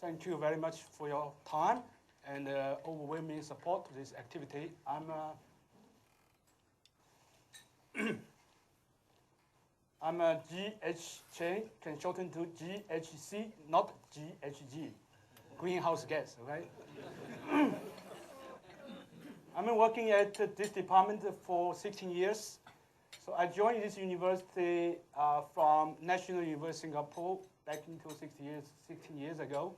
Thank you very much for your time and overwhelming support to this activity. I'm a GH Chen, consultant to GHC, not GHG, greenhouse gas, okay? I've been working at this department for 16 years. So I joined this university from National University Singapore back into 16 years ago.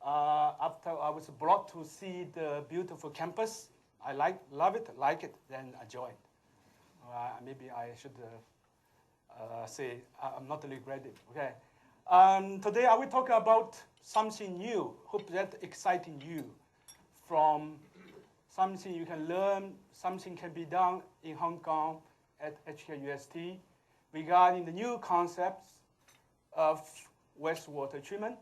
After I was brought to see the beautiful campus, I love it, then I joined. Maybe I should say I'm not regretting, okay? Today I will talk about something new, hope that exciting you from something you can learn, something can be done in Hong Kong at HKUST regarding the new concepts of wastewater treatment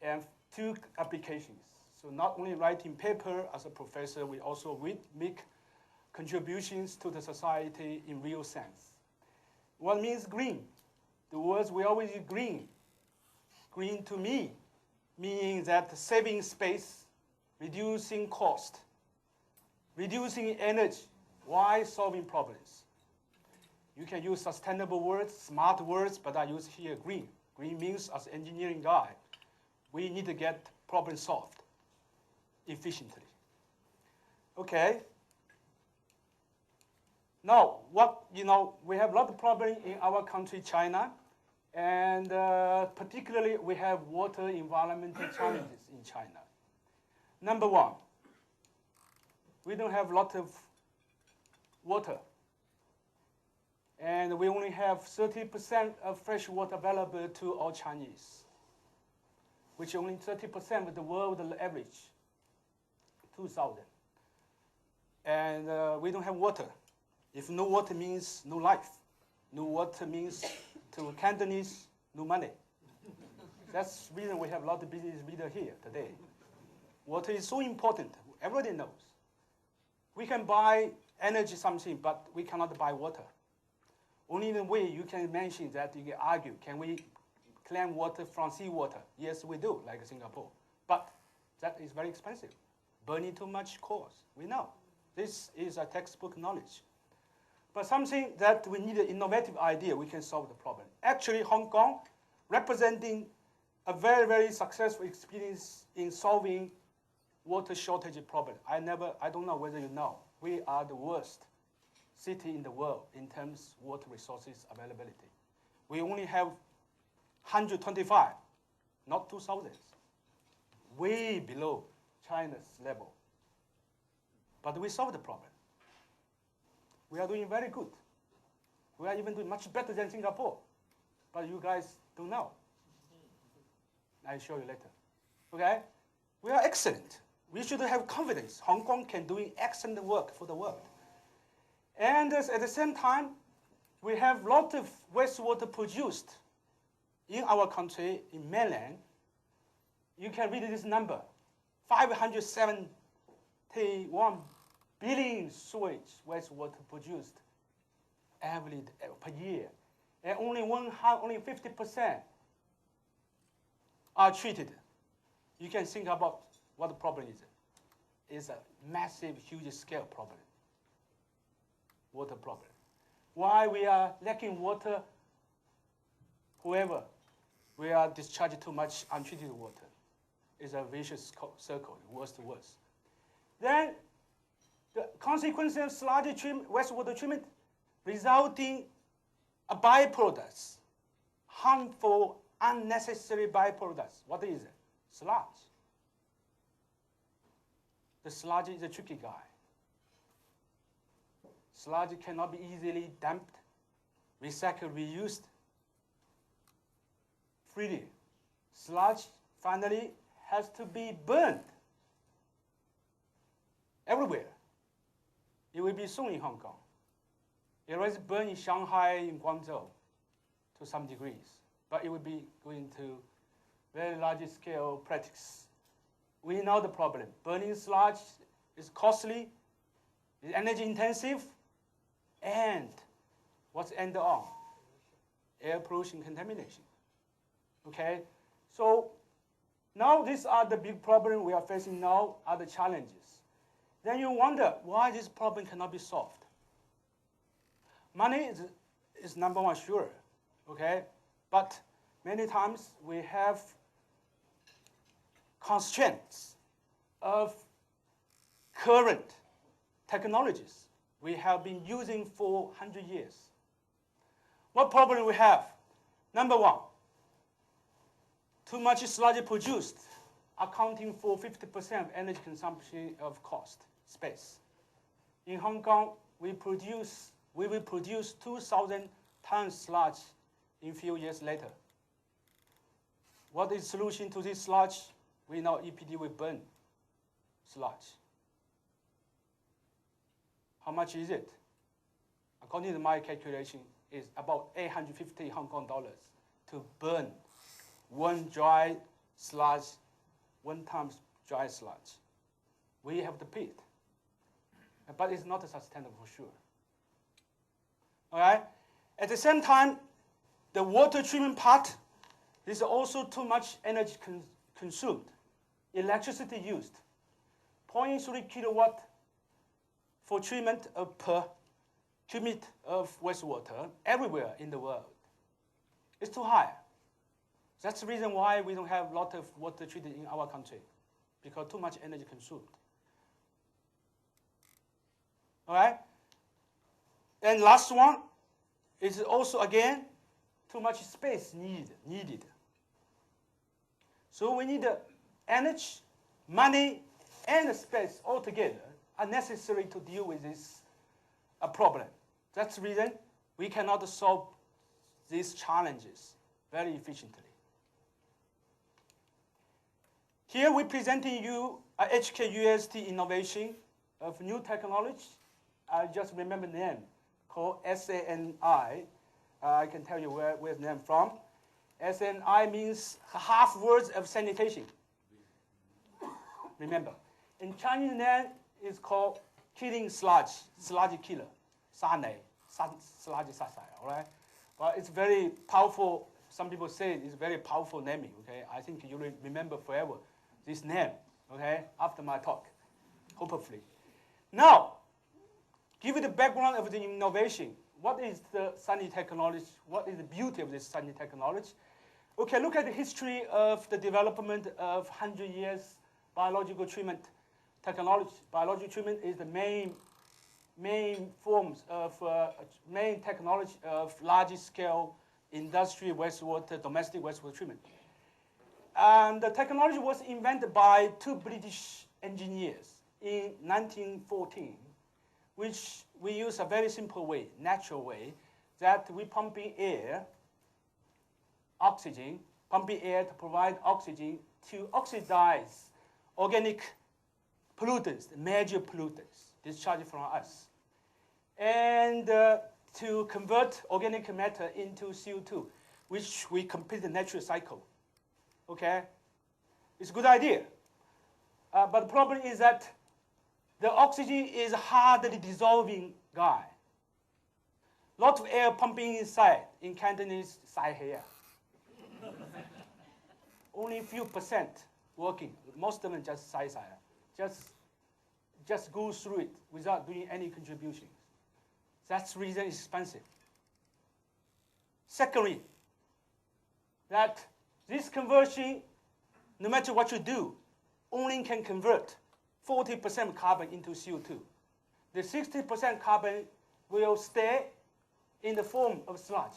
and two applications. So not only writing paper as a professor, we also make contributions to the society in real sense. What means green? The words we always use green. Green to me means that saving space, reducing cost, reducing energy, while solving problems. You can use sustainable words, smart words, but I use here green. Green means, as an engineering guy, we need to get problems solved efficiently. Okay. Now, we have a lot of problems in our country, China, and particularly we have water environmental challenges in China. Number one, we don't have a lot of water. And we only have 30% of fresh water available to all Chinese, which only 30% of the world average, 2,000. And we don't have water. If no water means no life. No water means to Cantonese, no money. That's the reason we have a lot of business leaders here today. Water is so important. Everybody knows. We can buy energy something, but we cannot buy water. Only the way you can mention that you can argue, can we claim water from seawater? Yes, we do, like Singapore. But that is very expensive. Burning too much coals, we know. This is a textbook knowledge. But something that we need an innovative idea, we can solve the problem. Actually, Hong Kong, representing a very, very successful experience in solving water shortage problem. I don't know whether you know, we are the worst city in the world in terms of water resources availability. We only have 125, not 2,000, way below China's level. But we solved the problem. We are doing very good. We are even doing much better than Singapore. But you guys don't know. I'll show you later. Okay? We are excellent. We should have confidence. Hong Kong can do excellent work for the world. And at the same time, we have a lot of wastewater produced in our country, in mainland. You can read this number, 571 billion sewage wastewater produced per year. And only 50% are treated. You can think about what the problem is. It's a massive, huge scale problem. Water problem. Why we are lacking water? However, we are discharging too much untreated water. It's a vicious circle, worse to worse. Then the consequences of sludge treatment, wastewater treatment, resulting byproducts, harmful, unnecessary byproducts. What is it? Sludge. The sludge is a tricky guy. Sludge cannot be easily dumped, recycled, reused freely. Sludge finally has to be burned everywhere. It will be soon in Hong Kong. It already burned in Shanghai, in Guangzhou, to some degrees. But it will be going to very large scale practice. We know the problem. Burning sludge is costly, it's energy intensive, and what's the end on? Air pollution contamination. Okay? So Now, these are the big problems we are facing now, are the challenges. Then you wonder why this problem cannot be solved. Money is number one, sure, okay? But many times we have constraints of current technologies we have been using for 100 years. What problem we have? Number one, too much sludge produced, accounting for 50% of energy consumption of cost, space. In Hong Kong, we will produce 2,000 tons sludge in a few years later. What is the solution to this sludge? We know EPD will burn sludge. How much is it? According to my calculation, it's about 850 Hong Kong dollars to burn one dry sludge, 1 ton dry sludge. We have to pay it. But it's not sustainable for sure. All right? At the same time, the water treatment part is also too much energy consumed. Electricity used. 0.3 kilowatt for treatment per cubic of wastewater everywhere in the world. It's too high. That's the reason why we don't have a lot of water treated in our country, because too much energy consumed. All right? And last one is also, again, too much space needed. So we need energy, money, and space all together are necessary to deal with this problem. That's the reason we cannot solve these challenges very efficiently. Here we're presenting you a HKUST innovation of new technology. I just remember the name, called SANI. I can tell you where the name from. SNI means half words of sanitation. Remember. In Chinese name is called killing sludge killer, sanai, sludge sasai, all right? But it's very powerful. Some people say it's very powerful naming, okay? I think you will remember forever this name, okay, after my talk, hopefully. Now, give you the background of the innovation. What is the sunny technology? What is the beauty of this sunny technology? Okay, look at the history of the development of 100 years biological treatment technology. Biological treatment is the main forms of, main technology of large-scale industry wastewater, domestic wastewater treatment. And the technology was invented by 2 British engineers in 1914, which we use a very simple way, natural way, that we pumping air, oxygen, pumping air to provide oxygen to oxidize organic pollutants, major pollutants discharged from us, and to convert organic matter into CO2, which we complete the natural cycle. Okay? It's a good idea. But the problem is that the oxygen is hardly dissolving guy. Lot of air pumping inside. In Cantonese, sai here. Only a few percent working. Most of them just sai. Just go through it without doing any contribution. That's the reason it's expensive. Secondly, that this conversion, no matter what you do, only can convert 40% carbon into CO2. The 60% carbon will stay in the form of sludge.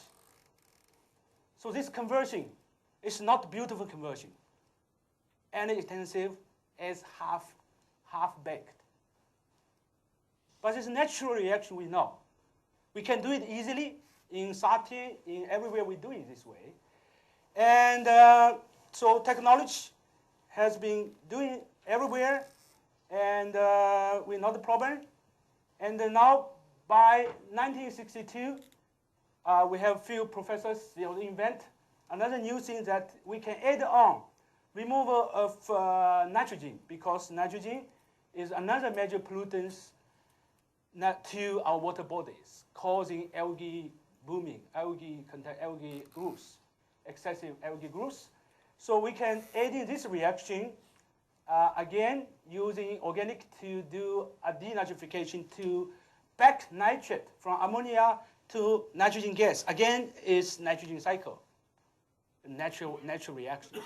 So this conversion is not beautiful conversion. Energy intensive as half-baked. But it's a natural reaction we know. We can do it easily in Sati, in everywhere we do it this way. And so technology has been doing everywhere, and we know the problem. And now, by 1962, we have a few professors invent another new thing that we can add on removal of nitrogen, because nitrogen is another major pollutant to our water bodies, causing algae blooming, algae growth, excessive algae growth. So we can add in this reaction, again, using organic to do a denitrification to back nitrate from ammonia to nitrogen gas. Again, is nitrogen cycle, natural reaction.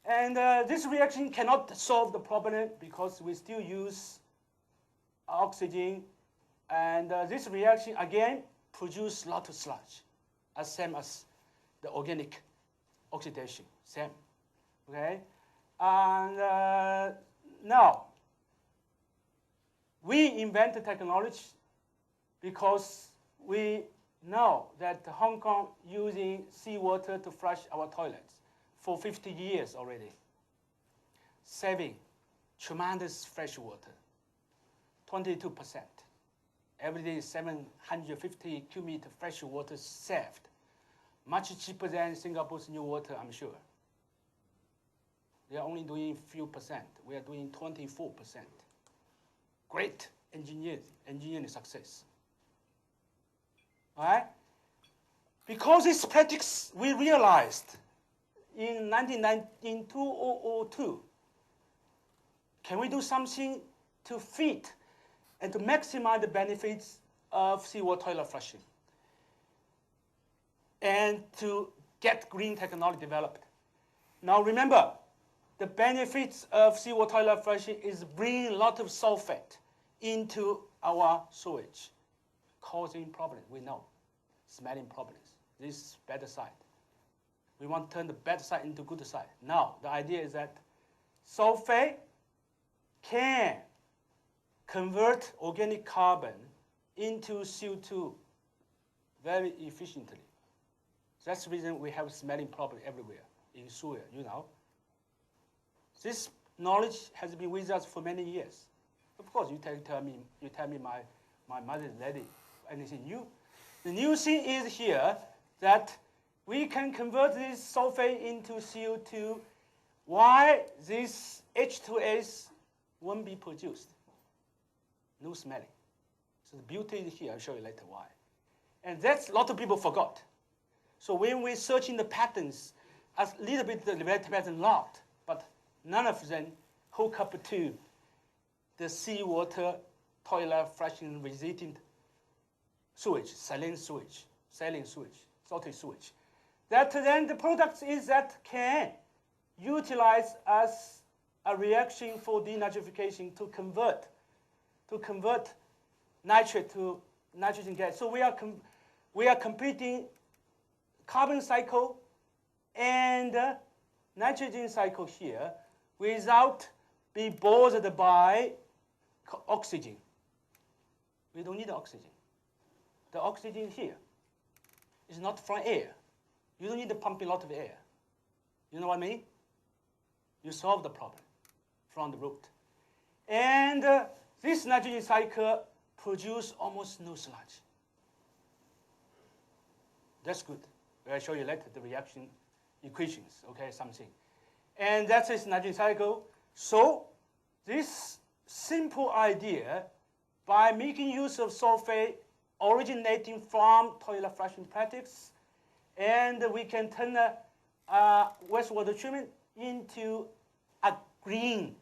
And this reaction cannot solve the problem because we still use oxygen. And this reaction, again, produces a lot of sludge, same as the organic oxidation, same. Okay? And now, we invented technology because we know that Hong Kong using seawater to flush our toilets for 50 years already, saving tremendous fresh water, 22%. Every day 750 cubic meters fresh water saved, much cheaper than Singapore's new water, I'm sure. They are only doing a few percent. We are doing 24%. Great engineering success. All right? Because this practice, we realized in 2002, can we do something to fit and to maximize the benefits of seawater toilet flushing and to get green technology developed? Now remember, the benefits of seawater toilet flushing is bringing a lot of sulfate into our sewage, causing problems, we know, smelling problems. This is bad side. We want to turn the bad side into good side. Now, the idea is that sulfate can convert organic carbon into CO2 very efficiently. That's the reason we have smelling problem everywhere in sewer, you know. This knowledge has been with us for many years. Of course, you tell me my mother's lady, anything new. The new thing is here that we can convert this sulfate into CO2. Why this H2S won't be produced? No smelling. So the beauty is here. I'll show you later why. And that's a lot of people forgot. So when we search in the patterns, a little bit the related pattern lot, but none of them hook up to the seawater toilet flushing resistant sewage, saline sewage, salty sewage. That then the product is that can utilize as a reaction for denitrification to convert nitrate to nitrogen gas. So we are completing carbon cycle and nitrogen cycle here without being bothered by oxygen. We don't need oxygen. The oxygen here is not from air. You don't need to pump a lot of air. You know what I mean? You solve the problem from the root. And this nitrogen cycle produces almost no sludge. That's good. I'll show you later the reaction equations, okay, something. And that's this nitrogen cycle. So this simple idea, by making use of sulfate originating from toilet flushing practice, and we can turn wastewater treatment into a green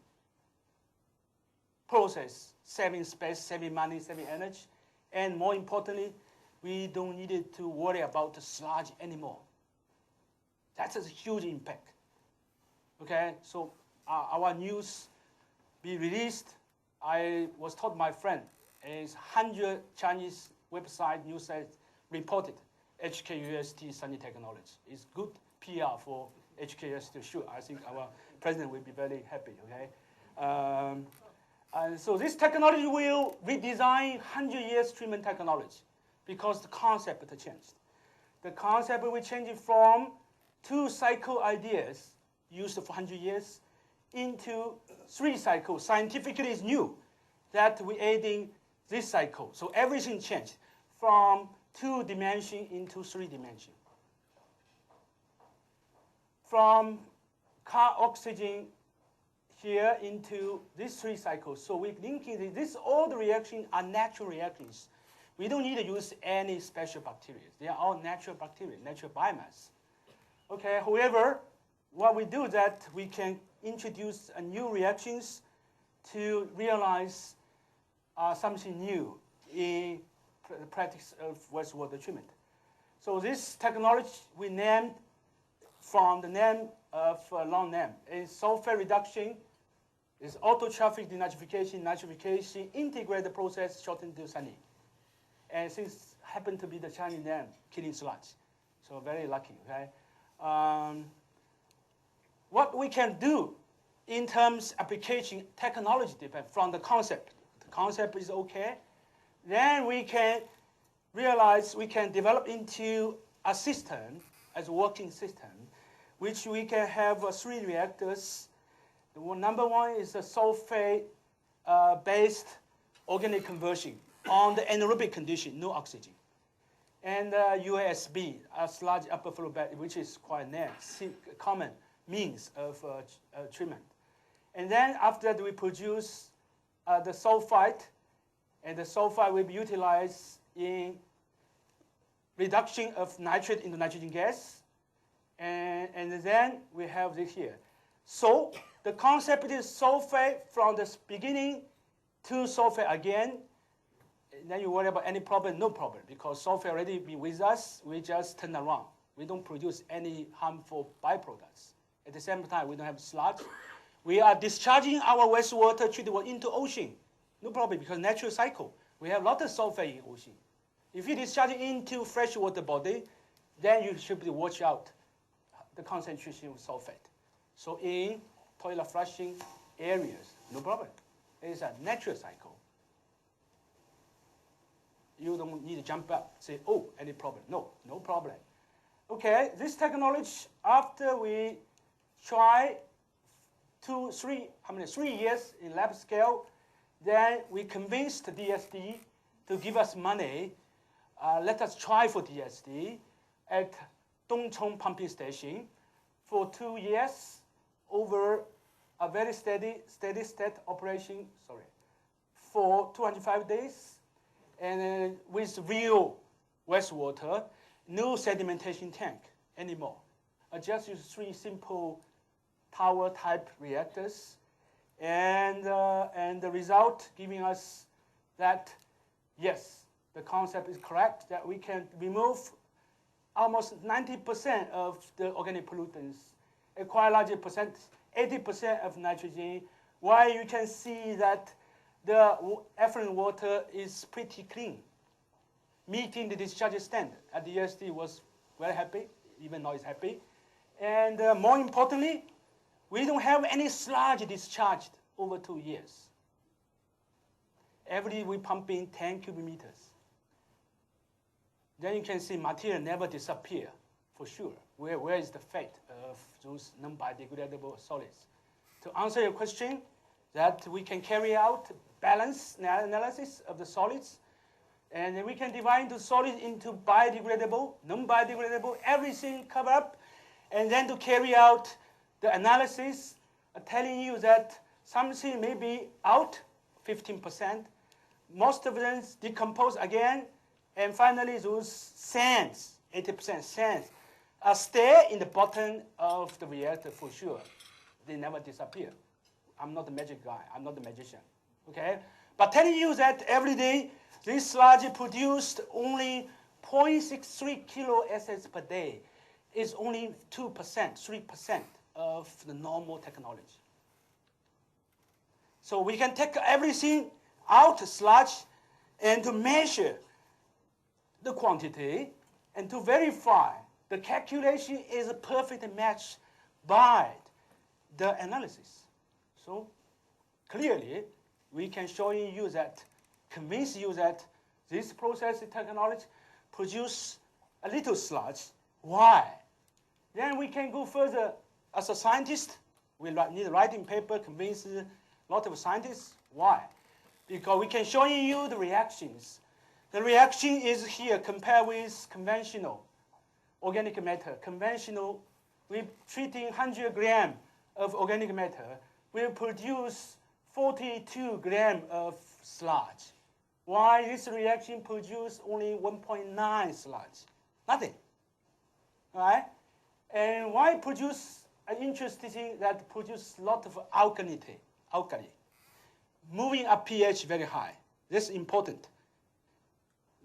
process, saving space, saving money, saving energy, and more importantly, we don't need to worry about the sludge anymore. That's a huge impact. Okay, so our news be released. I was told my friend, is 100 Chinese website news sites reported HKUST sunny technology. It's good PR for HKUST, sure. I think our president will be very happy, okay? And so this technology will redesign 100 years treatment technology because the concept changed. The concept will change from 2 cycle ideas used for 100 years into 3 cycles. Scientifically, it's new that we're adding this cycle. So everything changed from 2 dimensions into 3 dimensions. From oxygen here into these 3 cycles. So we're linking this, all the reactions are natural reactions. We don't need to use any special bacteria. They are all natural bacteria, natural biomass. Okay, however, what we do that we can introduce new reactions to realize something new in the practice of wastewater treatment. So this technology we named from the name of long name is sulfate reduction, is auto-traffic denitrification, nitrification, integrated process shortened to SUNY. And since happened to be the Chinese name, killing sludge. So very lucky, okay? What we can do in terms of application, technology depends from the concept. The concept is okay. Then we can realize we can develop into a system, as a working system, which we can have 3 reactors. Number 1 is a sulfate-based organic conversion on the anaerobic condition, no oxygen. And USB, a sludge upper flow bed, which is quite common means of treatment. And then after that, we produce the sulfite, and the sulfite will be utilized in reduction of nitrate into nitrogen gas. And then we have this here. So the concept is sulfate from the beginning to sulfate again. And then you worry about any problem, no problem, because sulfate already be with us. We just turn around. We don't produce any harmful byproducts. At the same time, we don't have sludge. We are discharging our wastewater treated water into ocean. No problem, because natural cycle. We have a lot of sulfate in ocean. If you discharge it into freshwater body, then you should watch out the concentration of sulfate. So in toilet flushing areas, no problem. It is a natural cycle. You don't need to jump up, say, oh, any problem. No, no problem. Okay, this technology, after we try 3 years in lab scale, then we convinced the DSD to give us money. Let us try for DSD at Dongchong pumping station for 2 years over a very steady state operation, for 205 days. And with real wastewater, no sedimentation tank anymore. I just use 3 simple tower type reactors, and the result giving us that yes, the concept is correct, that we can remove almost 90% of the organic pollutants, a quite larger percent, 80% of nitrogen, while you can see that the effluent water is pretty clean, meeting the discharge standard. And the DSD was very happy, even now it's happy. And more importantly, we don't have any sludge discharged over 2 years. Every day we pump in 10 cubic meters. Then you can see material never disappear, for sure. Where is the fate of those non-biodegradable solids? To answer your question, that we can carry out balance analysis of the solids, and then we can divide into solids into biodegradable, non-biodegradable, everything covered up, and then to carry out the analysis, telling you that something may be out, 15%, most of them decompose again, and finally those sands, 80% sands, stay in the bottom of the reactor for sure. They never disappear. I'm not a magic guy. I'm not a magician. Okay? But telling you that every day this sludge produced only 0.63 kilo SS per day is only 2%, 3% of the normal technology. So we can take everything out sludge and to measure the quantity and to verify the calculation is a perfect match by the analysis. So clearly, we can show you that, convince you that this process technology produce a little sludge. Why? Then we can go further. As a scientist, we need to write in paper, convince a lot of scientists. Why? Because we can show you the reactions. The reaction is here compared with conventional organic matter. Conventional, we're treating 100 grams of organic matter, will produce 42 grams of sludge. Why this reaction produce only 1.9 sludge? Nothing. All right? And why produce an interesting thing that produces a lot of alkali, moving up pH very high. This is important.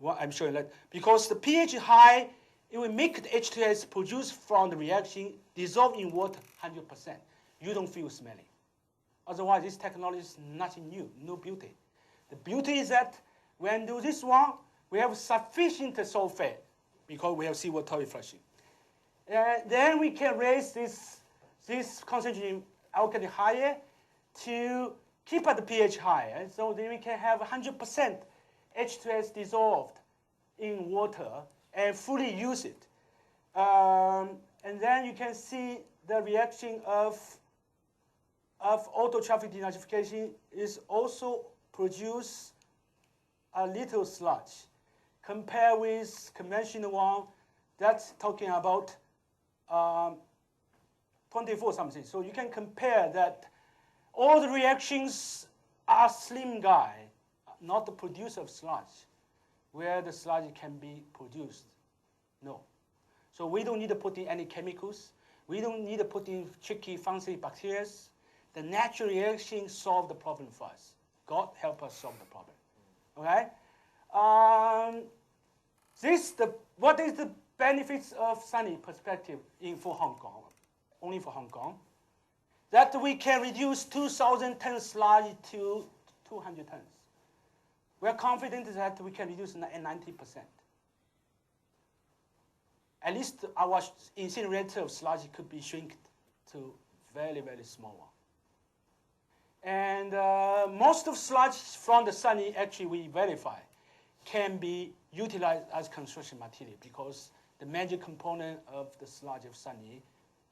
Well, I'm showing that because the pH high, it will make the H2S produced from the reaction dissolve in water 100%. You don't feel smelling. Otherwise, this technology is nothing new, no beauty. The beauty is that when we do this one, we have sufficient sulfate because we have seawater refreshing. Then we can raise this concentration alkali higher to keep at the pH high. And so then we can have 100% H2S dissolved in water and fully use it. And then you can see the reaction of autotrophic denitrification is also produce a little sludge. Compare with conventional one, that's talking about 24 something. So you can compare that all the reactions are slim guy, not the producer of sludge, where the sludge can be produced. No. So we don't need to put in any chemicals. We don't need to put in tricky, fancy bacteria. The natural reaction solve the problem for us. God help us solve the problem. Okay? What is the benefits of sunny perspective for Hong Kong? Only for Hong Kong. That we can reduce 2,000 tons sludge to 200 tons. We are confident that we can reduce 90%. At least our incinerator of sludge could be shrunk to very, very small one. And most of sludge from the sunny, actually we verify, can be utilized as construction material because the major component of the sludge of sunny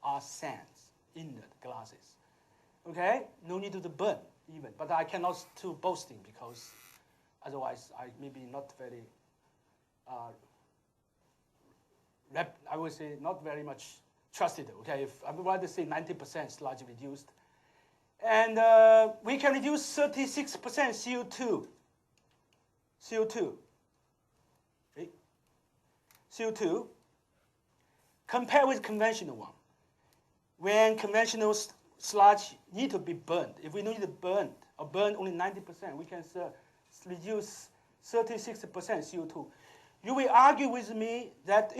are sands in the glasses. Okay, no need to burn even, but I cannot too boasting because otherwise I may be not very, I would say not very much trusted. Okay, if I would rather say 90% sludge reduced. And we can reduce 36% CO2. Okay. CO2 compared with conventional one. When conventional sludge need to be burned, if we need to burn only 90%, we can reduce 36% CO2. You will argue with me that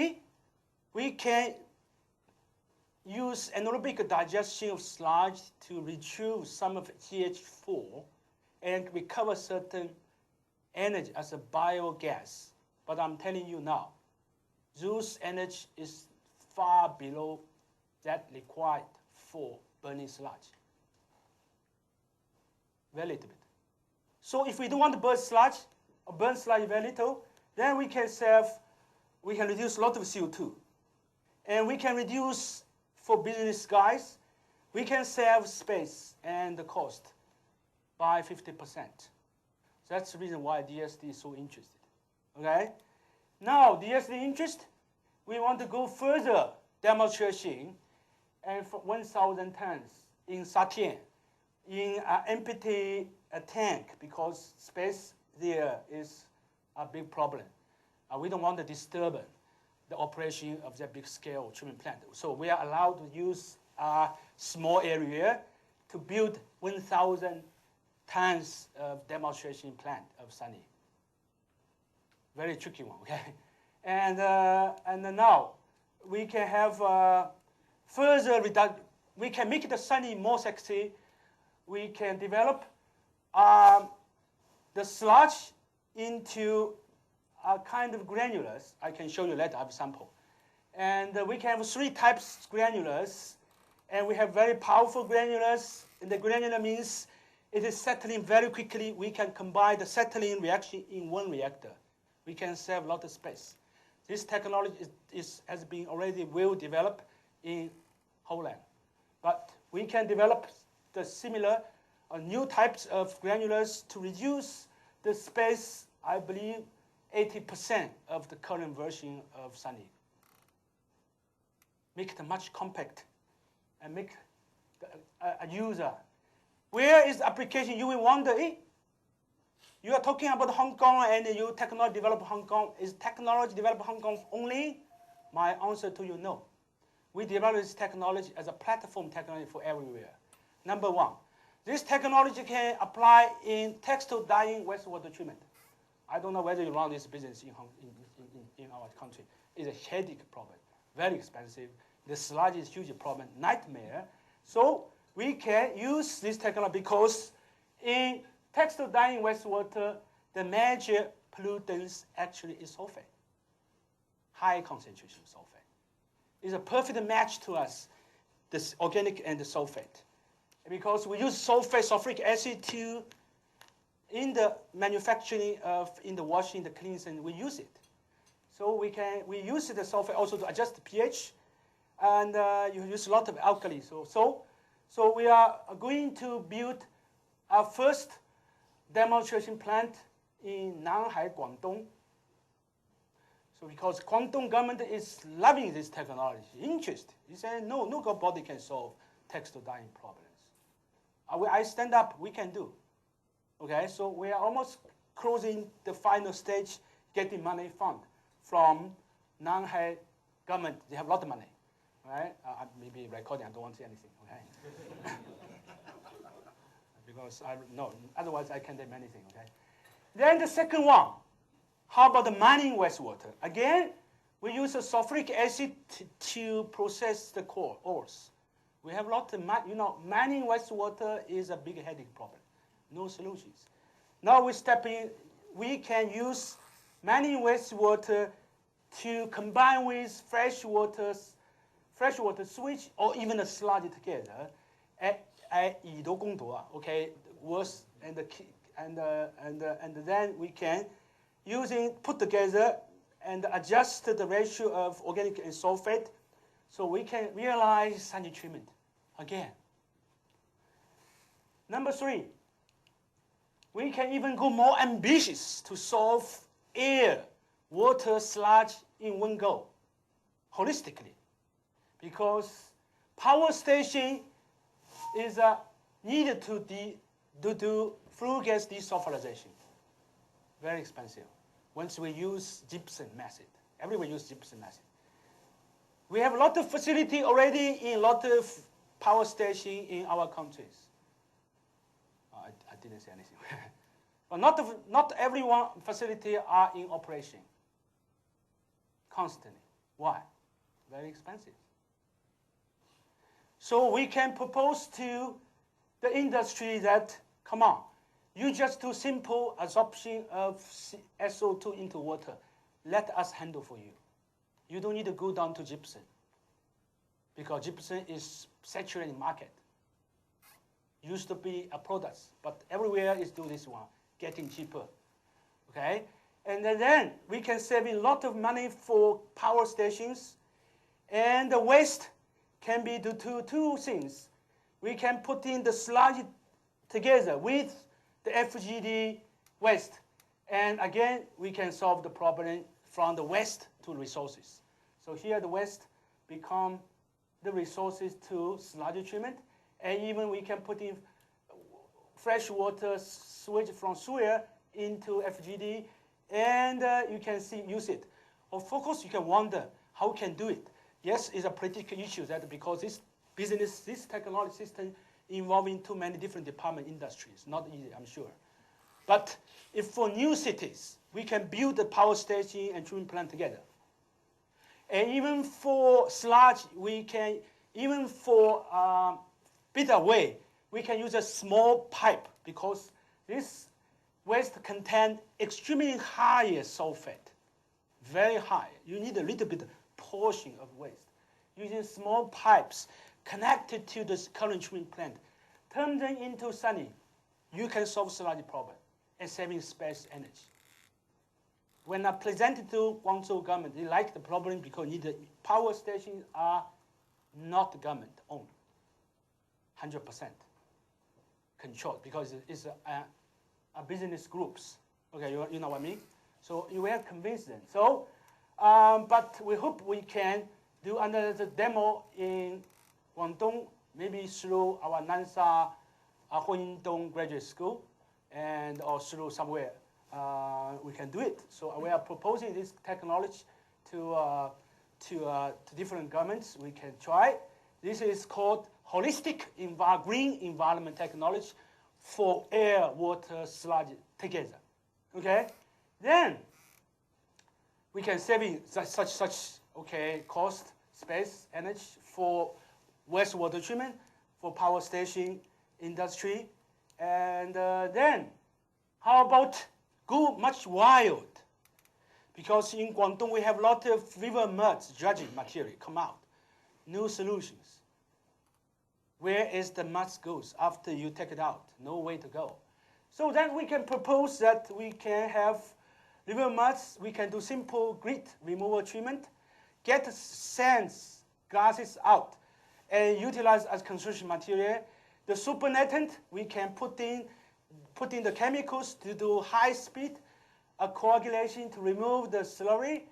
we can use anaerobic digestion of sludge to retrieve some of CH4 and recover certain energy as a biogas. But I'm telling you now, those energy is far below that required for burning sludge. Very little bit. So if we don't want to burn sludge, or burn sludge very little, then we can reduce a lot of CO2. And we can reduce, for business guys, we can save space and the cost by 50%. That's the reason why DSD is so interested. Okay? Now, DSD interest, we want to go further demonstration and for 1,000 tons in Satien, in an empty tank, because space there is a big problem. We don't want to disturb the operation of that big scale treatment plant. So we are allowed to use a small area to build 1,000 tons of demonstration plant of Sunny. Very tricky one, okay? And now we can have further reduction. We can make the Sunny more sexy. We can develop the sludge into a kind of granulars. I can show you later, I have a sample. And we can have 3 types of granulars. And we have very powerful granulars. And the granular means it is settling very quickly. We can combine the settling reaction in one reactor. We can save a lot of space. This technology has been already well developed in Holland. But we can develop the similar new types of granulars to reduce the space, I believe, 80% of the current version of Sunny. Make it much compact and make a user. Where is the application? You will wonder, you are talking about Hong Kong and you technology develop Hong Kong. Is technology develop Hong Kong only? My answer to you, no. we developed this technology as a platform technology for everywhere. Number one, this technology can apply in textile dyeing wastewater treatment. I don't know whether you run this business in our country. It's a headache problem, very expensive. The sludge is a huge problem, nightmare. So we can use this technology because in textile dyeing wastewater, the major pollutants actually is sulfate, high concentration sulfate. It's a perfect match to us, this organic and the sulfate. Because we use sulfuric acid to, in the manufacturing of, in the washing, the cleansing, we use it. So we use the sulfate also to adjust the pH, and you use a lot of alkali. So we are going to build our first demonstration plant in Nanhai, Guangdong. So because Guangdong government is loving this technology, interested. He said, no body can solve textile dyeing problems. I stand up, we can do. Okay, so we are almost closing the final stage, getting money fund from Nanhai government. They have a lot of money, right? Maybe recording, I don't want to say anything, okay? Because otherwise I can't name anything, okay? Then the second one, how about the mining wastewater? Again, we use a sulfuric acid to process the ores. We have a lot of, mining wastewater is a big headache problem. No solutions. Now we step in, we can use mining wastewater to combine with freshwater sewage or even a sludge together at 以毒攻毒, okay, and then we can put together and adjust the ratio of organic and sulfate, so we can realize sanitary treatment again. Number three, we can even go more ambitious to solve air, water, sludge in one go, holistically, because power station is needed to do flue gas desulfurization. Very expensive. Once we use gypsum method, everyone use gypsum method. We have a lot of facility already in a lot of power station in our countries. I didn't say anything. But not every one facility are in operation constantly. Why? Very expensive. So we can propose to the industry that, come on, you just do simple absorption of SO2 into water. Let us handle for you. You don't need to go down to gypsum, because gypsum is saturated market. Used to be a product, but everywhere is do this one, getting cheaper. Okay? And then we can save a lot of money for power stations, and the waste can be due to two things. We can put in the sludge together with the FGD waste, and again we can solve the problem from the waste to resources. So here the waste become the resources to sludge treatment, and even we can put in freshwater sewage from sewer into FGD, and you can use it. Of course, you can wonder how we can do it. Yes, it's a political issue that because this technology system involving too many different department industries, not easy, I'm sure. But if for new cities, we can build the power station and treatment plant together. And even for sludge, we can, even for bit away, we can use a small pipe because this waste contains extremely high sulfate, very high. You need a little bit portion of waste. Using small pipes connected to the current treatment plant, turn them into sunny. You can solve sludge problem and saving space energy. When I presented to Guangzhou government, they like the problem because power stations are not government owned, 100% controlled because it's a business groups. Okay, you know what I mean? So we have convinced them. So, but we hope we can do another demo in Guangdong, maybe through our Nansha Huindong Graduate School, and or through somewhere we can do it. So we are proposing this technology to to different governments. We can try. This is called holistic green environment technology for air, water, sludge together. Okay? Then we can save such cost, space, energy for wastewater treatment, for power station, industry. And then how about go much wild? Because in Guangdong we have a lot of river muds, dredging material come out. New solutions. Where is the mud goes after you take it out? No way to go. So then we can propose that we can have river muds, we can do simple grit removal treatment, get sands, gases out, and utilize as construction material. The supernatant, we can put in the chemicals to do high speed coagulation to remove the slurry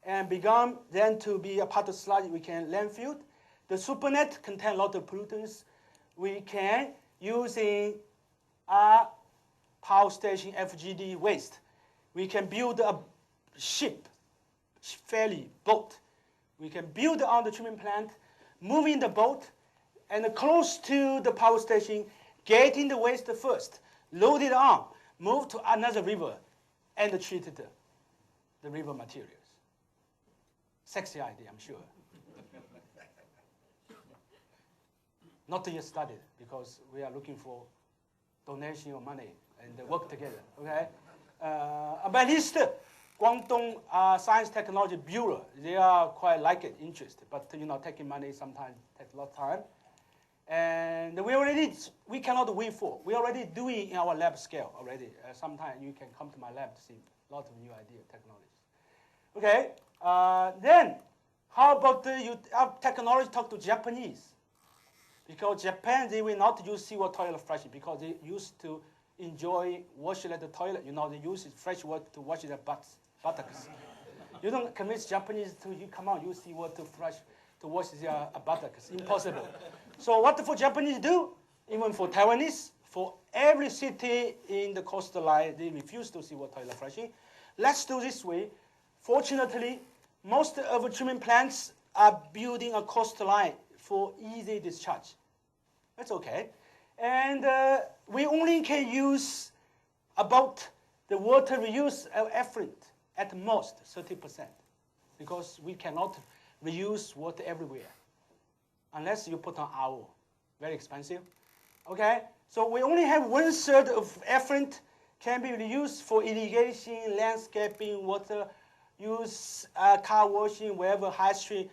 and become then to be a part of sludge we can landfill. The supernet contains a lot of pollutants. We can, using a power station FGD waste, we can build a ship, ferry, boat. We can build on the treatment plant, moving the boat, and close to the power station, getting the waste first, load it on, move to another river, and treat the river materials. Sexy idea, I'm sure. Not yet studied, because we are looking for donation of money and work together, okay? But at least Guangdong Science Technology Bureau, they are quite like it, interested, but taking money sometimes takes a lot of time. And we cannot wait for. We already doing in our lab scale already. Sometimes you can come to my lab to see lots of new idea technologies. Okay, then how about technology talk to Japanese? Because Japan, they will not use seawater toilet flushing because they used to enjoy washing at the toilet. They use fresh water to wash their buttocks. You don't convince Japanese to come on, use seawater to wash their buttocks. Impossible. So what for Japanese do? Even for Taiwanese, for every city in the coastline, they refuse to see water toilet flushing. Let's do this way. Fortunately, most of the treatment plants are building a coastline for easy discharge. That's okay. And we only can use about the water reuse effluent at most 30%, because we cannot reuse water everywhere unless you put on RO. Very expensive. Okay? So we only have 1/3 of effluent can be reused for irrigation, landscaping, water use, car washing, wherever, street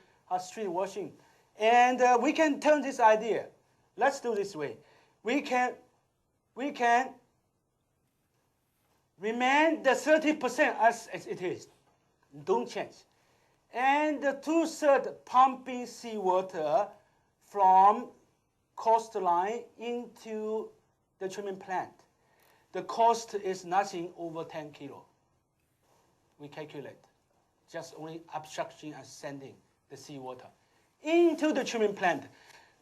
washing. And we can turn this idea. Let's do this way. We can remain the 30% as it is. Don't change. And the 2/3 pumping seawater from coastline into the treatment plant. The cost is nothing over 10 kilo. We calculate. Just only abstraction and sending the seawater into the treatment plant.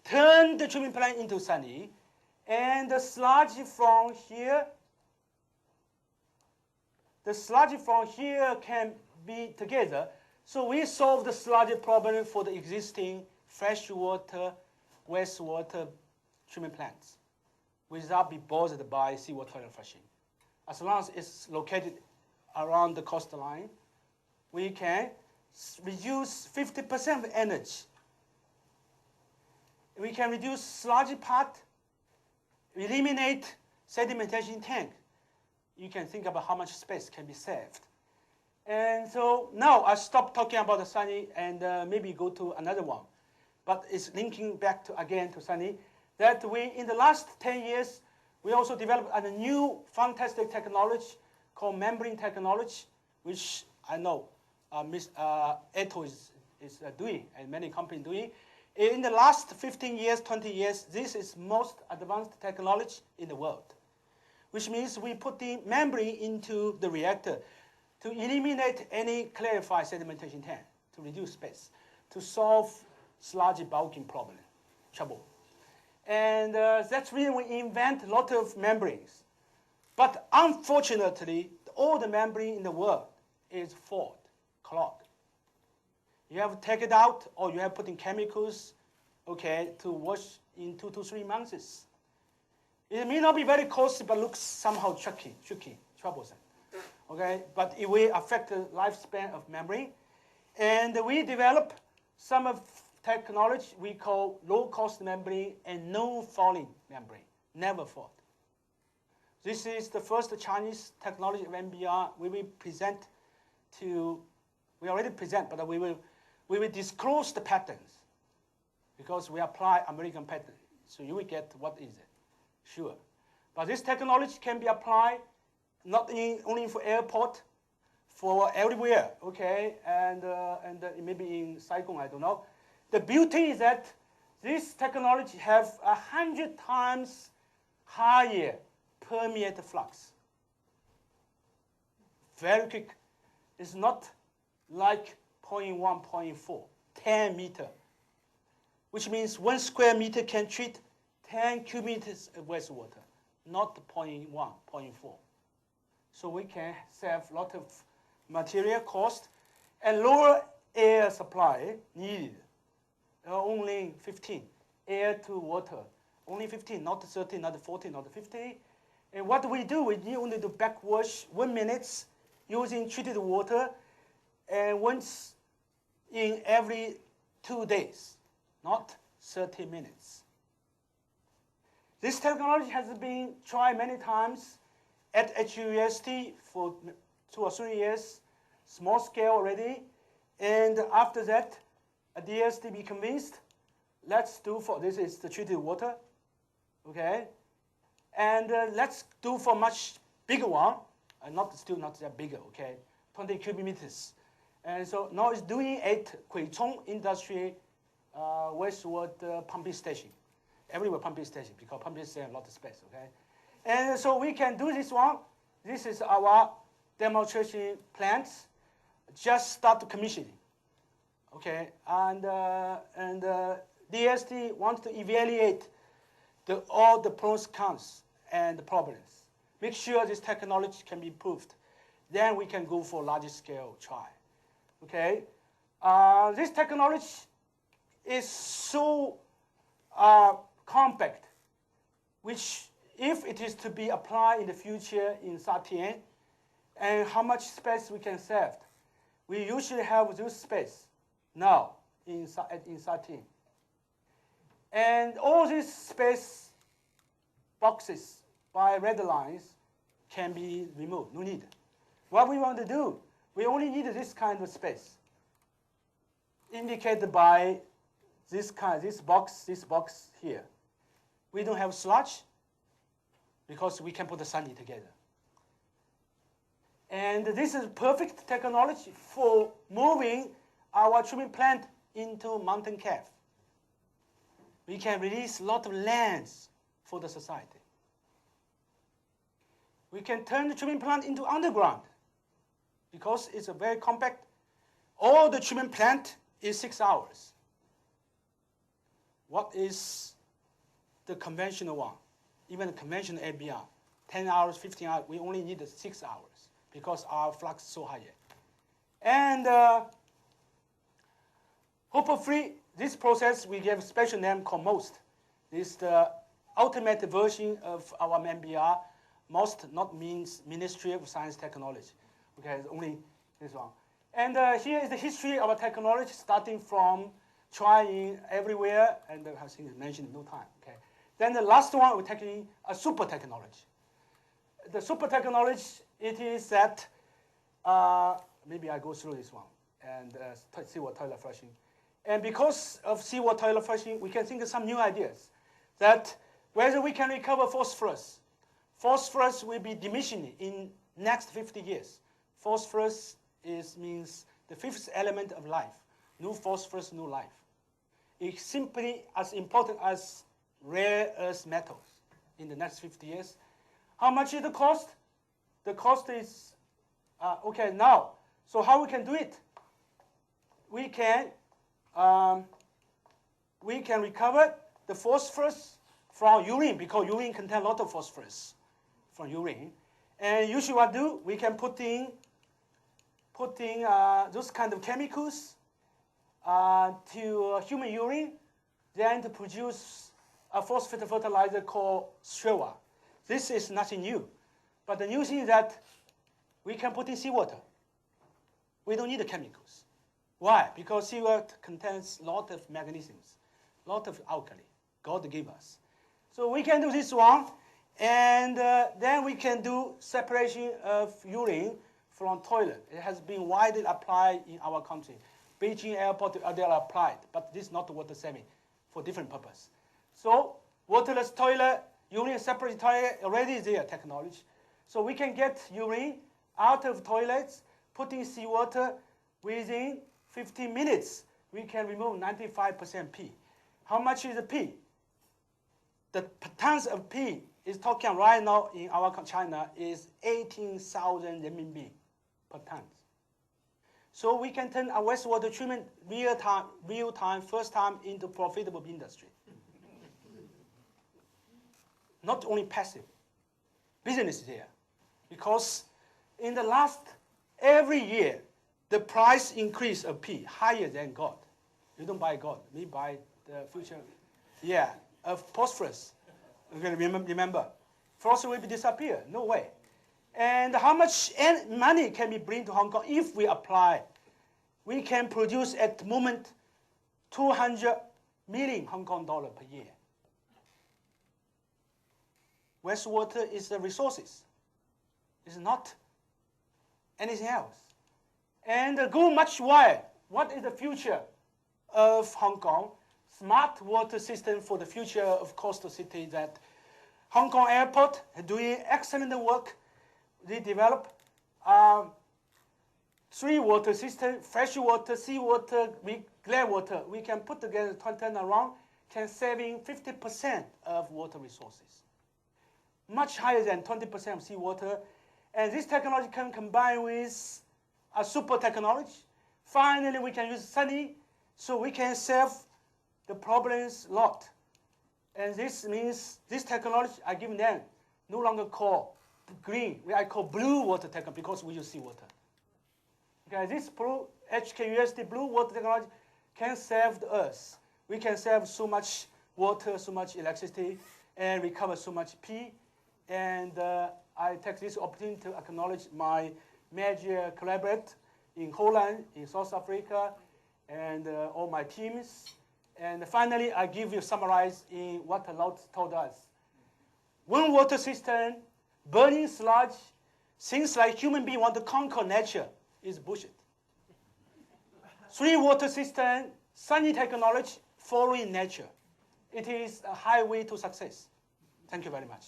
Turn the treatment plant into sunny, and the sludge from here can be together. So we solve the sludge problem for the existing freshwater, wastewater treatment plants without being bothered by seawater toilet flushing. As long as it's located around the coastline, we can reduce 50% of energy. We can reduce sludgy part, eliminate sedimentation tank. You can think about how much space can be saved. And so now I stop talking about the sunny and maybe go to another one. But it's linking back again to sunny, that in the last 10 years, we also developed a new fantastic technology called membrane technology, which I know Ms. Eto is doing and many companies doing. In the last 15 years, 20 years, this is most advanced technology in the world, which means we put the membrane into the reactor to eliminate any clarified sedimentation tank, to reduce space, to solve sludgy bulking trouble. And that's when we invent a lot of membranes. But unfortunately, all the membrane in the world is clogged. You have to take it out, or you have put in chemicals, okay, to wash in 2 to 3 months. It may not be very costly, but looks somehow tricky, troublesome. Okay, but it will affect the lifespan of memory. And we develop some of technology we call low-cost memory and no-falling memory, never fault. This is the first Chinese technology of MBR. We will present to, we already present, but we will disclose the patents because we apply American patent. So you will get what is it, sure. But this technology can be applied not only for airport, for everywhere, okay, and maybe in Saigon, I don't know. The beauty is that this technology have 100 times higher permeate flux. Very quick. It's not like 0.1, 0.4, 10 meter, which means 1 square meter can treat 10 cubic meters of wastewater, not 0.1, 0.4. So we can save a lot of material cost and lower air supply needed. Only 15. Air to water, only 15, not 30, not 40, not 50. And what we do, we only do backwash 1 minute using treated water, and once in every 2 days, not 30 minutes. This technology has been tried many times at HUST for 2 or 3 years, small scale already, and after that, a DST be convinced, let's do for, this is the treated water, okay, and let's do for much bigger one, still not that bigger, okay, 20 cubic meters. And so now it's doing at Guichong Industry wastewater pumping station, everywhere pumping station, because pumping station have a lot of space, okay. And so we can do this one. This is our demonstration plants. Just start commissioning, okay. And DST wants to evaluate all the pros, cons, and the problems. Make sure this technology can be improved. Then we can go for larger scale trial, okay. This technology is so compact, which if it is to be applied in the future in Satian, and how much space we can save. We usually have this space now in Satian. And all these space boxes by red lines can be removed, no need. What we want to do, we only need this kind of space, indicated by this box here. We don't have sludge, because we can put the sunny together. And this is perfect technology for moving our treatment plant into mountain cave. We can release a lot of lands for the society. We can turn the treatment plant into underground because it's a very compact. All the treatment plant is 6 hours. What is the conventional one? Even the conventional ABR, 10 hours, 15 hours, we only need 6 hours because our flux is so high. And hopefully, this process we give a special name called MOST. This is the ultimate version of our MBR. MOST not means Ministry of Science and Technology. Okay, it's only this one. And here is the history of our technology, starting from trying everywhere, and I think it's mentioned in no time. Okay. Then the last one, we're taking a super technology. The super technology, it is that, maybe I go through this one, and seawater toilet flushing. And because of seawater toilet flushing, we can think of some new ideas, that whether we can recover phosphorus. Phosphorus will be diminishing in next 50 years. Phosphorus means the 5th element of life. No phosphorus, no life. It's simply as important as rare earth metals in the next 50 years. How much is the cost? The cost is, okay, now, so how we can do it? We can recover the phosphorus from urine, because urine contains a lot of phosphorus from urine. And usually what do, we can put in those kind of chemicals to human urine, then to produce a phosphate fertilizer called Shewa. This is nothing new. But the new thing is that we can put in seawater. We don't need the chemicals. Why? Because seawater contains a lot of magnesiums, a lot of alkali God gave us. So we can do this one, and then we can do separation of urine from toilet. It has been widely applied in our country. Beijing airport, they are applied, but this is not water saving for different purpose. So waterless toilet, urine separate toilet, already is there technology. So we can get urine out of toilets, put in seawater, within 15 minutes, we can remove 95% P. How much is the P? The tons of P is talking right now in our China is 18,000 renminbi per ton. So we can turn our wastewater treatment real time, first time into profitable industry. Not only passive, business here. Because in the last, every year, the price increase of P higher than gold. You don't buy gold, we buy the future, of phosphorus. Okay, remember, phosphorus will disappear, no way. And how much money can we bring to Hong Kong if we apply? We can produce at the moment 200 million Hong Kong dollar per year. Wastewater is the resources. It's not anything else. And go much wider. What is the future of Hong Kong? Smart water system for the future of coastal city that Hong Kong Airport doing excellent work. They develop 3 water system, fresh water, seawater, clear water. We can put together, turn around, can saving 50% of water resources. Much higher than 20% of seawater. And this technology can combine with a super technology. Finally, we can use sunny, so we can solve the problems a lot. And this means this technology, I give them, no longer call green. I call blue water technology because we use seawater. Okay, this blue HKUSD blue water technology can save the earth. We can save so much water, so much electricity, and recover so much P. And I take this opportunity to acknowledge my major collaborators in Holland, in South Africa, and all my teams. And finally, I give you summarize in what the Lord told us. One water system, burning sludge, things like human beings want to conquer nature is bullshit. 3 water system, sunny technology, following nature. It is a highway to success. Thank you very much.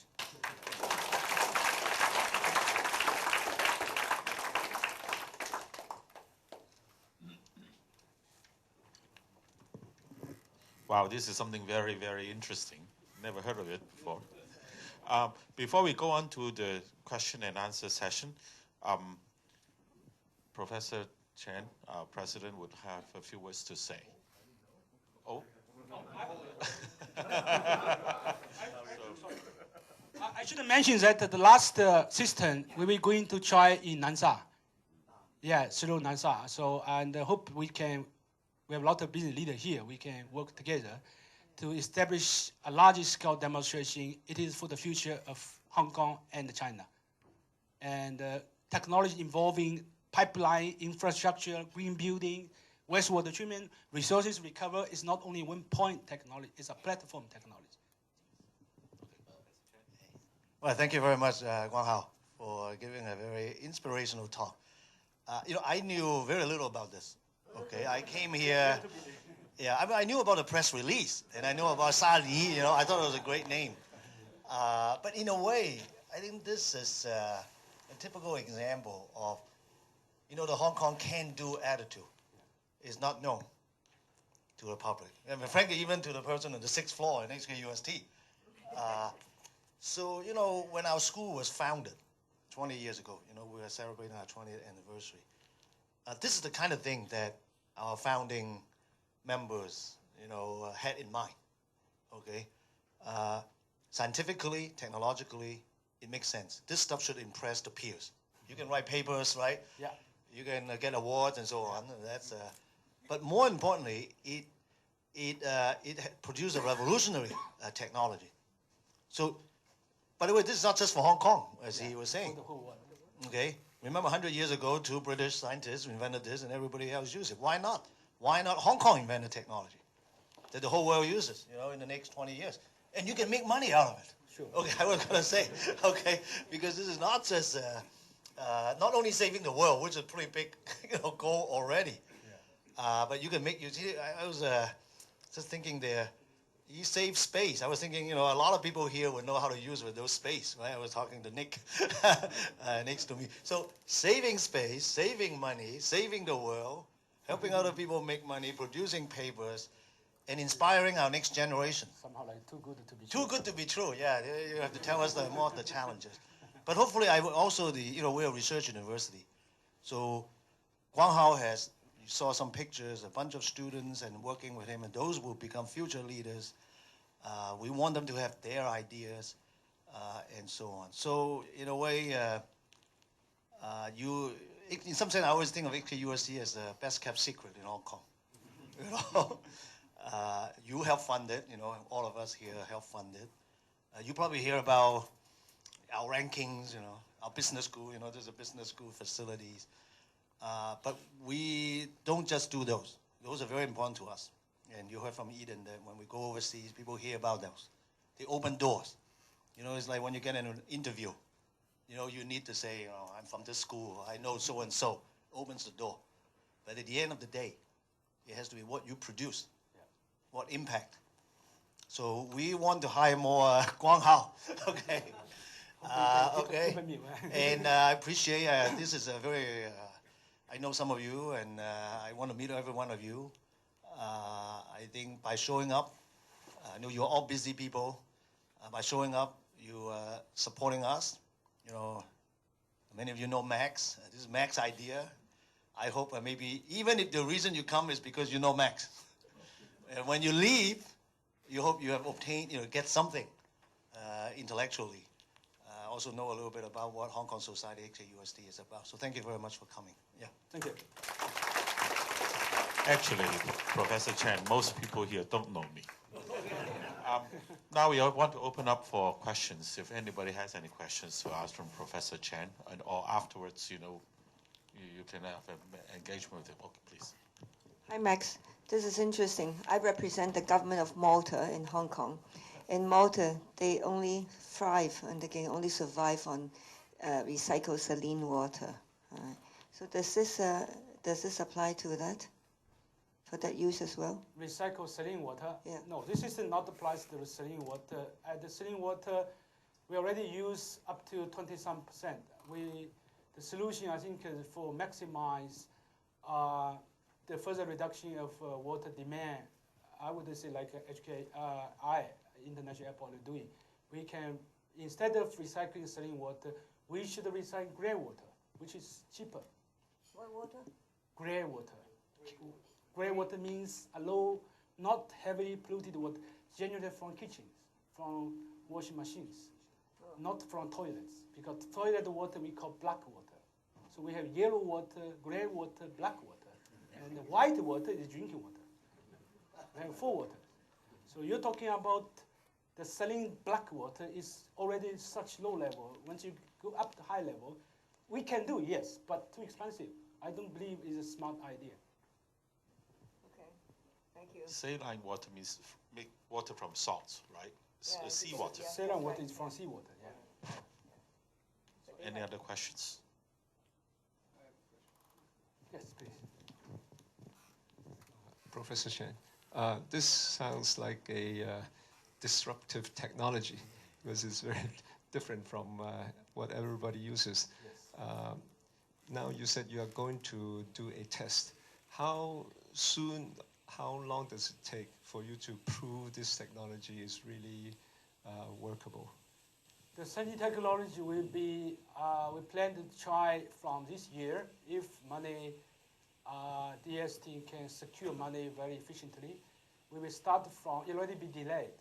Wow, this is something very, very interesting. Never heard of it before. Before we go on to the question and answer session, Professor Chen, our president, would have a few words to say. Oh? I should mention that the last system we were going to try in Nansha. Yeah, through Nansha. So, and I hope we have a lot of business leaders here. We can work together to establish a large-scale demonstration. It is for the future of Hong Kong and China. And technology involving pipeline, infrastructure, green building, wastewater treatment, resources recover is not only one point technology, it's a platform technology. Well, thank you very much, Guanghao, for giving a very inspirational talk. I knew very little about this. Okay, I came here. I knew about the press release, and I knew about Sa Li. I thought it was a great name. But in a way, I think this is a typical example of, the Hong Kong can-do attitude is not known to the public. I mean, frankly, even to the person on the 6th floor in HKUST. So, when our school was founded 20 years ago, we were celebrating our 20th anniversary. This is the kind of thing that our founding members, had in mind, okay? Scientifically, technologically, it makes sense. This stuff should impress the peers. You can write papers, right? Yeah. You can get awards and so on. But more importantly, it produced a revolutionary technology. So, by the way, this is not just for Hong Kong, as he was saying. For the whole world. Okay, remember 100 years ago, 2 British scientists invented this, and everybody else used it. Why not? Why not Hong Kong invent a technology that the whole world uses? In the next 20 years, and you can make money out of it. Sure. Okay, I was going to say, okay, because this is not just not only saving the world, which is a pretty big goal already, but you can make. You see, I was just thinking there. You save space. I was thinking, a lot of people here would know how to use those space, right? I was talking to Nick next to me. So saving space, saving money, saving the world, helping other people make money, producing papers, and inspiring our next generation. Somehow like too good to be true. Too good to be true, yeah. You have to tell us more of the challenges. But hopefully, we're a research university. So Guanghao you saw some pictures, a bunch of students and working with him, and those will become future leaders. We want them to have their ideas and so on. So in a way, in some sense, I always think of HKUST as the best kept secret in Hong Kong. You help fund it, all of us here help fund it. You probably hear about our rankings, our business school, there's a business school facilities. But we don't just do those. Those are very important to us. And you heard from Eden that when we go overseas, people hear about those. They open doors. It's like when you get in an interview, you need to say, I'm from this school, I know so-and-so. Opens the door. But at the end of the day, it has to be what you produce, what impact. So we want to hire more Guanghao, okay? Okay. And I appreciate, this is a very, I know some of you, and I want to meet every one of you. I think by showing up, I know you're all busy people. By showing up, you supporting us. Many of you know Max. This is Max's idea. I hope maybe even if the reason you come is because you know Max. And when you leave, you hope you have obtained, get something intellectually. Also know a little bit about what Hong Kong Society HKUST is about. So thank you very much for coming. Yeah. Thank you. Actually, Professor Chen, most people here don't know me. Now we want to open up for questions. If anybody has any questions to ask from Professor Chen, or afterwards, you can have an engagement with him. Okay, please. Hi, Max. This is interesting. I represent the government of Malta in Hong Kong. In Malta, they only thrive and they can only survive on recycled saline water. So does this apply to that? For that use as well? Recycled saline water? Yeah. No, this is not applies to the saline water. At the saline water, we already use up to 20-some%. The solution, I think, is for maximize the further reduction of water demand. I would say like HKI, International Airport, are doing. We can, instead of recycling saline water, we should recycle grey water, which is cheaper. What water? Grey water. Grey water means a low, not heavily polluted water, generated from kitchens, from washing machines, not from toilets. Because toilet water we call black water. So we have yellow water, grey water, black water. And the white water is drinking water. We have 4 water. So you're talking about the saline black water is already such low level. Once you go up to high level, we can do, yes, but too expensive. I don't believe it's a smart idea. Thank you. Saline water means make water from salts, right? Yeah, Seawater. yeah. Saline water is from seawater, yeah. Any other questions? Yes, please. Professor Chen, this sounds like a disruptive technology because it's very different from what everybody uses. Yes. Now you said you are going to do a test. How soon, how long does it take for you to prove this technology is really workable? The sensing technology will be, we plan to try from this year if money, DST can secure money very efficiently. We will start from, it already be delayed.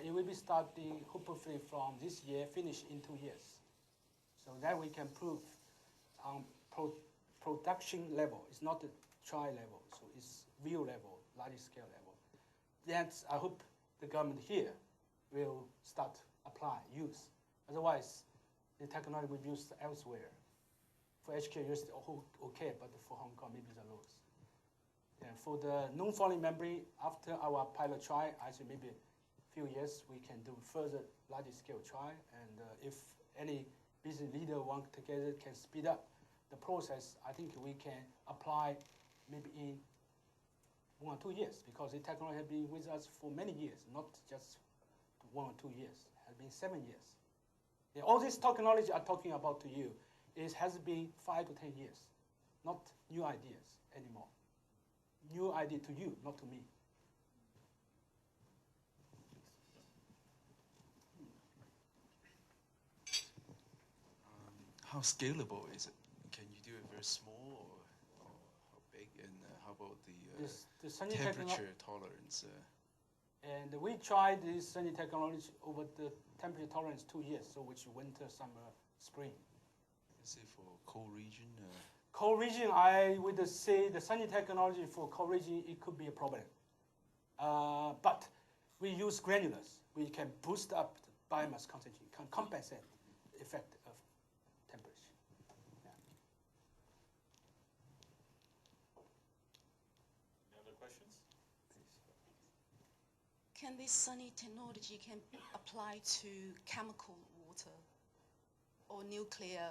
It will be starting hopefully from this year, finish in 2 years. So that we can prove on production level. It's not trial level, so it's real level, large scale level. That's, I hope the government here will start apply, use. Otherwise, the technology will be used elsewhere. For HK, used okay, but for Hong Kong, maybe the lowest. And for the non-falling memory, after our pilot trial, I think maybe a few years, we can do further large scale trial. And if any business leader want together can speed up the process, I think we can apply maybe in 1 or 2 years, because the technology has been with us for many years, not just 1 or 2 years. It has been 7 years. Yeah, all this technology I'm talking about to you has been 5 to 10 years, not new ideas anymore. New idea to you, not to me. How scalable is it? Can you do it very small or how big? And how about the temperature tolerance? And we tried this sunny technology over the temperature tolerance 2 years, so which winter, summer, spring. Is it for cold region? Cold region, I would say the sunny technology for cold region, it could be a problem. But we use granulars. We can boost up the biomass concentration, can compensate the effect of temperature. Yeah. Any other questions? Can this sunny technology can apply to chemical water or nuclear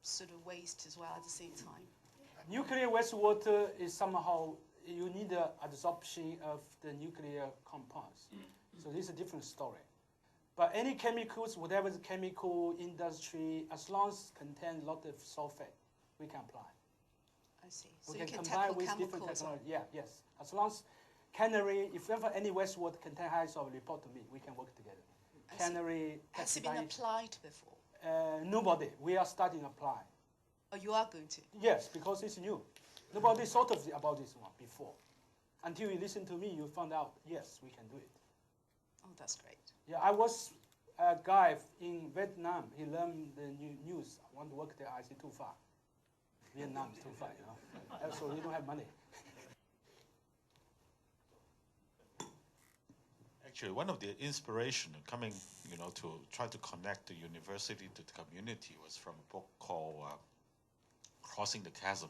sort of waste as well at the same time? Nuclear wastewater is somehow, you need the absorption of the nuclear compounds. So this is a different story. But any chemicals, whatever the chemical industry, as long as contain a lot of sulfate, we can apply. I see. So We you can can combine tackle with different chemicals. technology. Yeah, yes. As long as cannery, if ever any wastewater contain high sulfur, report to me. We can work together. I see. Cannery, Has it been textile, applied before? nobody. We are starting to apply. Or you are going to? Yes, because it's new. Nobody thought of about this one before. Until you listen to me, you found out, yes, we can do it. Oh, that's great. Yeah, I was a guy in Vietnam. He learned the news. I want to work there. I said, too far. Vietnam is too far, you know. Also, we don't have money. Actually, one of the inspiration coming, to try to connect the university to the community was from a book called Crossing the Chasm,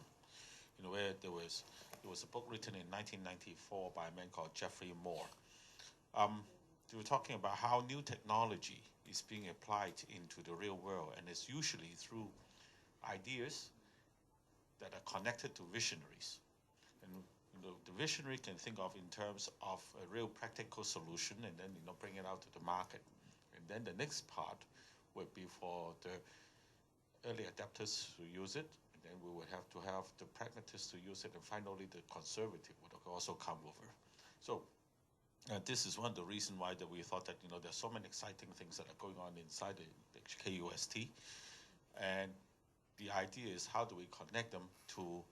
where there was a book written in 1994 by a man called Geoffrey Moore. They were talking about how new technology is being applied into the real world, and it's usually through ideas that are connected to visionaries. And the visionary can think of in terms of a real practical solution, and then bring it out to the market. And then the next part would be for the early adapters to use it, and then we would have to have the pragmatists to use it, and finally the conservative would also come over. So this is one of the reasons why that we thought that there's so many exciting things that are going on inside the KUST, and the idea is how do we connect them to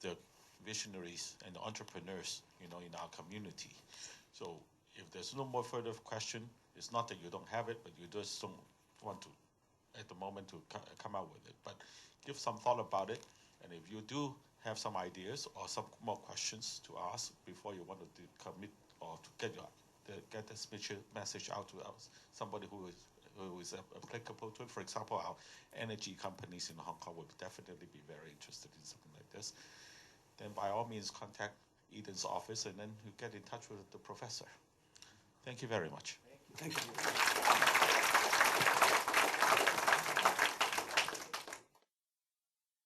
the visionaries and the entrepreneurs, in our community. So if there's no more further question, it's not that you don't have it, but you just don't want to, at the moment, to come out with it. But give some thought about it, and if you do have some ideas or some more questions to ask before you want to commit or to get this message out to us, somebody who is applicable to it. For example, our energy companies in Hong Kong would definitely be very interested in something like this. Then by all means contact Eden's office, and then you get in touch with the professor. Thank you very much. Thank you.